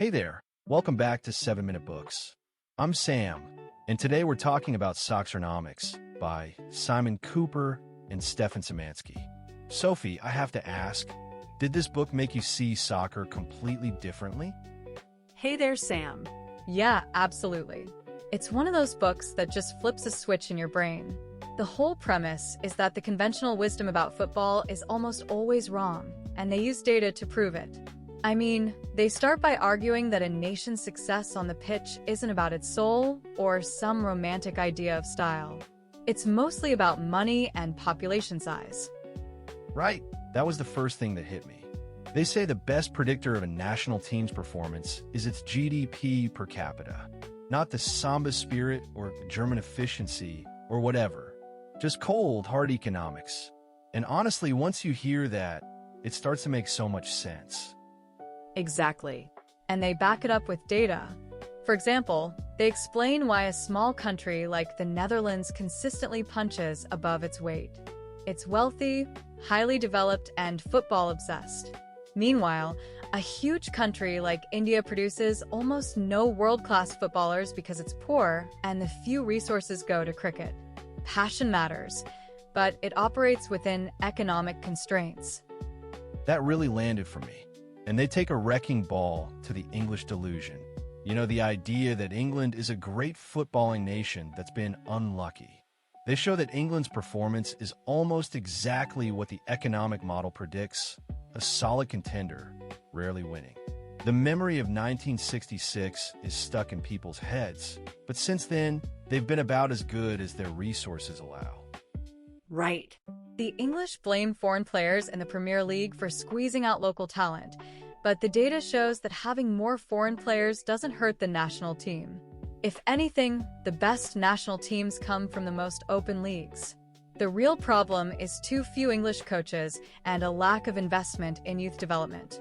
Hey there, welcome back to 7 Minute Books. I'm Sam, and today we're talking about Soccernomics by Simon Kuper and Stefan Szymanski. Sophie, I have to ask, did this book make you see soccer completely differently? Hey there, Sam. Yeah, absolutely. It's one of those books that just flips a switch in your brain. The whole premise is that the conventional wisdom about football is almost always wrong, and they use data to prove it. I mean, they start by arguing that a nation's success on the pitch isn't about its soul or some romantic idea of style. It's mostly about money and population size. Right, that was the first thing that hit me. They say the best predictor of a national team's performance is its GDP per capita, not the Samba spirit or German efficiency or whatever, just cold, hard economics. And honestly, once you hear that, it starts to make so much sense. Exactly. And they back it up with data. For example, they explain why a small country like the Netherlands consistently punches above its weight. It's wealthy, highly developed, and football-obsessed. Meanwhile, a huge country like India produces almost no world-class footballers because it's poor and the few resources go to cricket. Passion matters, but it operates within economic constraints. That really landed for me. And they take a wrecking ball to the English delusion. You know, the idea that England is a great footballing nation that's been unlucky. They show that England's performance is almost exactly what the economic model predicts, a solid contender, rarely winning. The memory of 1966 is stuck in people's heads, but since then, they've been about as good as their resources allow. Right. The English blame foreign players in the Premier League for squeezing out local talent, but the data shows that having more foreign players doesn't hurt the national team. If anything, the best national teams come from the most open leagues. The real problem is too few English coaches and a lack of investment in youth development.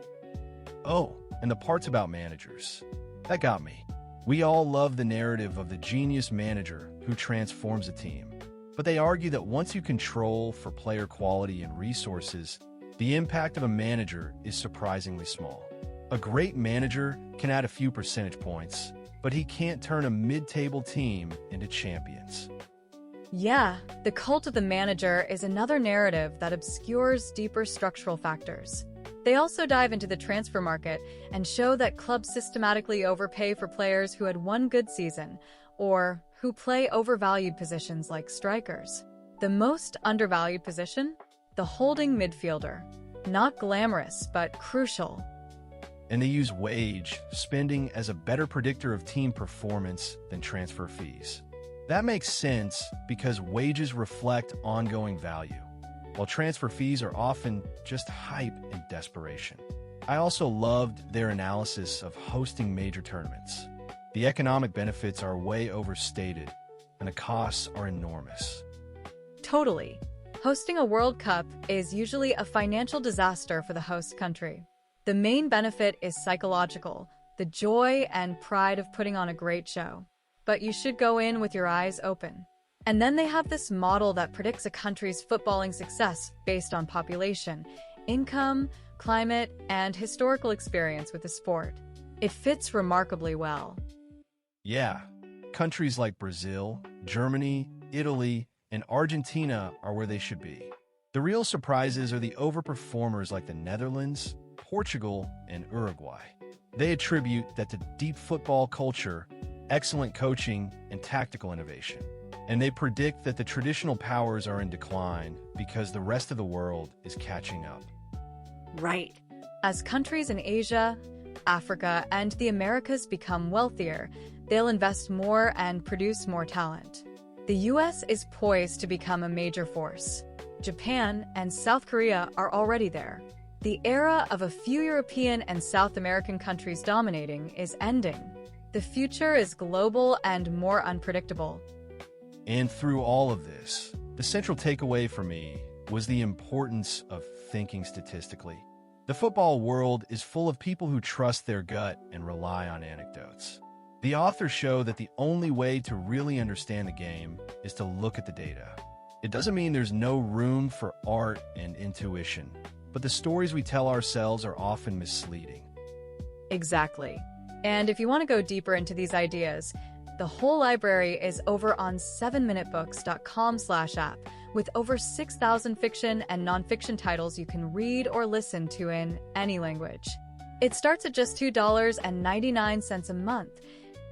Oh, and the parts about managers. That got me. We all love the narrative of the genius manager who transforms a team. But they argue that once you control for player quality and resources, the impact of a manager is surprisingly small. A great manager can add a few percentage points, but he can't turn a mid-table team into champions. Yeah, the cult of the manager is another narrative that obscures deeper structural factors. They also dive into the transfer market and show that clubs systematically overpay for players who had one good season, or who play overvalued positions like strikers. The most undervalued position? The holding midfielder. Not glamorous, but crucial. And they use wage spending as a better predictor of team performance than transfer fees. That makes sense because wages reflect ongoing value, while transfer fees are often just hype and desperation. I also loved their analysis of hosting major tournaments. The economic benefits are way overstated, and the costs are enormous. Totally. Hosting a World Cup is usually a financial disaster for the host country. The main benefit is psychological, the joy and pride of putting on a great show. But you should go in with your eyes open. And then they have this model that predicts a country's footballing success based on population, income, climate, and historical experience with the sport. It fits remarkably well. Yeah, countries like Brazil, Germany, Italy, and Argentina are where they should be. The real surprises are the overperformers like the Netherlands, Portugal, and Uruguay. They attribute that to deep football culture, excellent coaching, and tactical innovation. And they predict that the traditional powers are in decline because the rest of the world is catching up. Right. As countries in Asia, Africa, and the Americas become wealthier, they'll invest more and produce more talent. The US is poised to become a major force. Japan and South Korea are already there. The era of a few European and South American countries dominating is ending. The future is global and more unpredictable. And through all of this, the central takeaway for me was the importance of thinking statistically. The football world is full of people who trust their gut and rely on anecdotes. The authors show that the only way to really understand the game is to look at the data. It doesn't mean there's no room for art and intuition, but the stories we tell ourselves are often misleading. Exactly. And if you want to go deeper into these ideas, the whole library is over on 7minutebooks.com/app with over 6,000 fiction and nonfiction titles you can read or listen to in any language. It starts at just $2.99 a month,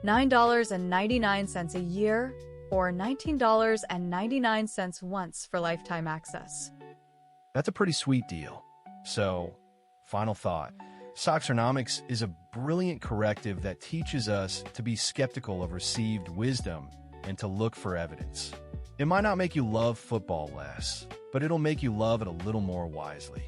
$9.99 a year, or $19.99 once for lifetime access. That's a pretty sweet deal. So, final thought. Soccernomics is a brilliant corrective that teaches us to be skeptical of received wisdom and to look for evidence. It might not make you love football less, but it'll make you love it a little more wisely.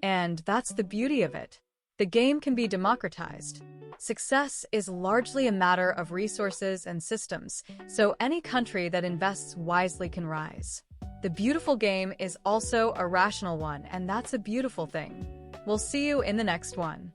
And that's the beauty of it. The game can be democratized. Success is largely a matter of resources and systems, so any country that invests wisely can rise. The beautiful game is also a rational one, and that's a beautiful thing. We'll see you in the next one.